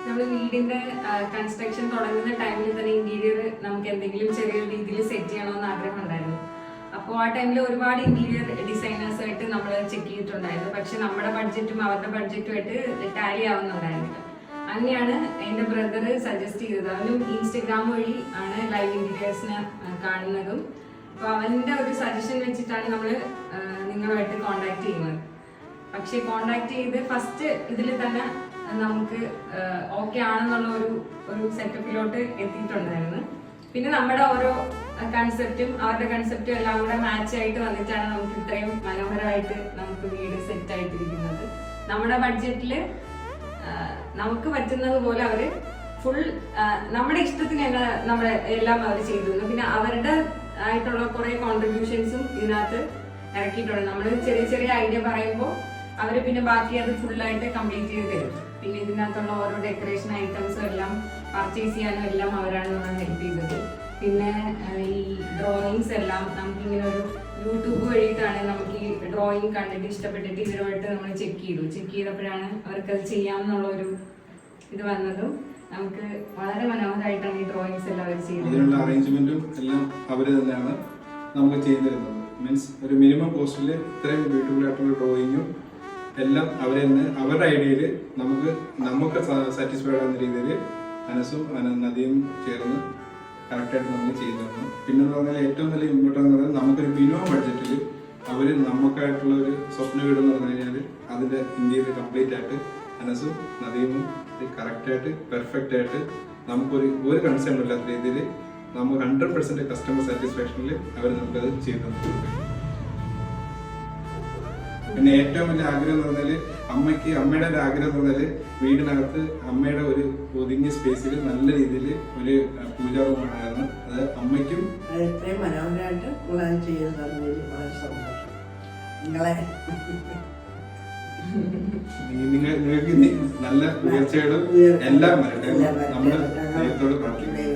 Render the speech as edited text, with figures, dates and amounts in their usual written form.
നമ്മൾ വീടിന്റെ കൺസ്ട്രക്ഷൻ തുടങ്ങുന്ന ടൈമിൽ തന്നെ ഇന്റീരിയർ നമുക്ക് എന്തെങ്കിലും ചെറിയ രീതിയിൽ സെറ്റ് ചെയ്യണമെന്ന് ആഗ്രഹം ഉണ്ടായിരുന്നു. അപ്പോൾ ആ ടൈമിൽ ഒരുപാട് ഇന്റീരിയർ ഡിസൈനേഴ്സായിട്ട് നമ്മൾ ചെക്ക് ചെയ്തിട്ടുണ്ടായിരുന്നു. പക്ഷെ നമ്മുടെ ബഡ്ജറ്റും അവരുടെ ബഡ്ജറ്റുമായിട്ട് ടാലി ആവുന്നുണ്ടായിരുന്നില്ല. അങ്ങനെയാണ് എൻ്റെ ബ്രദർ സജസ്റ്റ് ചെയ്തത്. അവനും ഇൻസ്റ്റഗ്രാം വഴി ആണ് ലൈവ് ഇന്റീരിയേഴ്സിനെ കാണുന്നതും. അപ്പോൾ അവൻ്റെ ഒരു സജഷൻ വെച്ചിട്ടാണ് നമ്മൾ നിങ്ങളുമായിട്ട് കോണ്ടാക്ട് ചെയ്യുന്നത്. പക്ഷെ കോണ്ടാക്ട് ചെയ്ത് ഫസ്റ്റ് ഇതിൽ തന്നെ നമുക്ക് ഓക്കെ ആണെന്നുള്ള ഒരു സെറ്റപ്പിലോട്ട് എത്തിയിട്ടുണ്ടായിരുന്നു. പിന്നെ നമ്മുടെ ഓരോ കൺസെപ്റ്റും അവരുടെ കൺസെപ്റ്റും എല്ലാം കൂടെ മാച്ച് ആയിട്ട് വന്നിട്ടാണ് നമുക്ക് ഇത്രയും മനോഹരമായിട്ട് നമുക്ക് വീട് സെറ്റ് ആയിട്ടിരിക്കുന്നത്. നമ്മുടെ ബഡ്ജറ്റിൽ നമുക്ക് പറ്റുന്നത് പോലെ അവര് ഫുൾ നമ്മുടെ ഇഷ്ടത്തിന് തന്നെ നമ്മുടെ എല്ലാം അവർ ചെയ്തു. പിന്നെ അവരുടെ ആയിട്ടുള്ള കുറെ കോൺട്രിബ്യൂഷൻസും ഇതിനകത്ത് ഇറക്കിയിട്ടുണ്ട്. നമ്മൾ ചെറിയ ചെറിയ ഐഡിയ പറയുമ്പോൾ അവര് പിന്നെ ബാക്കി അത് ഫുള്ളായിട്ട് കംപ്ലീറ്റ് ചെയ്ത് തരും. പിന്നെ ഇതിനകത്തുള്ള ഓരോ ഡെക്കറേഷൻ ഐറ്റംസും എല്ലാം പർച്ചേസ് ചെയ്യാനും എല്ലാം അവരാണ് നമ്മൾ ഹെൽപ്പ് ചെയ്തത്. പിന്നെ ഈ ഡ്രോയിങ്സ് എല്ലാം നമുക്കിങ്ങനെ ഒരു യൂട്യൂബ് വഴിയിട്ടാണ് നമുക്ക് ഈ ഡ്രോയിങ് കണ്ടിട്ട് ഇഷ്ടപ്പെട്ടിട്ട് ഇവരുമായിട്ട് നമ്മൾ ചെക്ക് ചെയ്തപ്പോഴാണ് അവർക്കത് ചെയ്യാമെന്നുള്ള ഒരു ഇത് വന്നതും. നമുക്ക് വളരെ മനോഹരമായിട്ടാണ് ഈ ഡ്രോയിങ്സ് എല്ലാം അവർ ചെയ്തത്. അതിനുള്ള അറേഞ്ച്മെന്റും എല്ലാം അവർ തന്നെയാണ് നമുക്ക് ചെയ്തു തരുന്നത്. മീൻസ് ഒരു മിനിമം കോസ്റ്റിൽ ഇത്രയും ബ്യൂട്ടിഫുൾ ആയിട്ടുള്ള ഡ്രോയിങ്ങും എല്ലാം അവർ തന്നെ അവരുടെ ഐഡിയയിൽ നമുക്ക് സാറ്റിസ്ഫൈഡ് ആവുന്ന രീതിയിൽ അനസും നദിയും ചേർന്ന് കറക്റ്റായിട്ട് നമ്മൾ ചെയ്തു തന്നു. പിന്നെ പറഞ്ഞാൽ ഏറ്റവും വലിയ ഇമ്പോർട്ടൻ്റ് എന്ന് പറഞ്ഞാൽ നമുക്കൊരു മിനിമം ബഡ്ജറ്റിൽ അവർ നമുക്കായിട്ടുള്ള ഒരു സ്വപ്ന വീട് എന്ന് പറഞ്ഞു കഴിഞ്ഞാൽ അതിൻ്റെ ഇന്ത്യയിൽ കംപ്ലീറ്റ് ആയിട്ട് അനസും നദിയും കറക്റ്റായിട്ട് പെർഫെക്റ്റ് ആയിട്ട് നമുക്കൊരു കൺസേൺ ഇല്ലാത്ത രീതിയിൽ നമുക്ക് 100% കസ്റ്റമർ സാറ്റിസ്ഫാക്ഷനിൽ അവർ നമുക്കത് ചെയ്തു തന്നിട്ടുണ്ട്. പിന്നെ ഏറ്റവും വലിയ ആഗ്രഹം എന്ന് പറഞ്ഞാൽ അമ്മയുടെ ഒരു ആഗ്രഹം എന്ന് പറഞ്ഞാൽ വീടിനകത്ത് അമ്മയുടെ ഒരു ഒതുങ്ങിയ സ്പേസിൽ നല്ല രീതിയിൽ ഒരു പൂജാ റൂം ഉണ്ടായിരുന്നു. അത് അമ്മയ്ക്കും ഇത്രയും മനോഹരമായിട്ട് നിങ്ങളത് ചെയ്ത് തന്നതിൽ വളരെ സന്തോഷം. നിങ്ങൾക്ക് നല്ല ഉയർച്ചകളും എല്ലാം വരട്ടെ നമ്മുടെ ദൈവത്തോട് പ്രാർത്ഥിക്കുന്നു.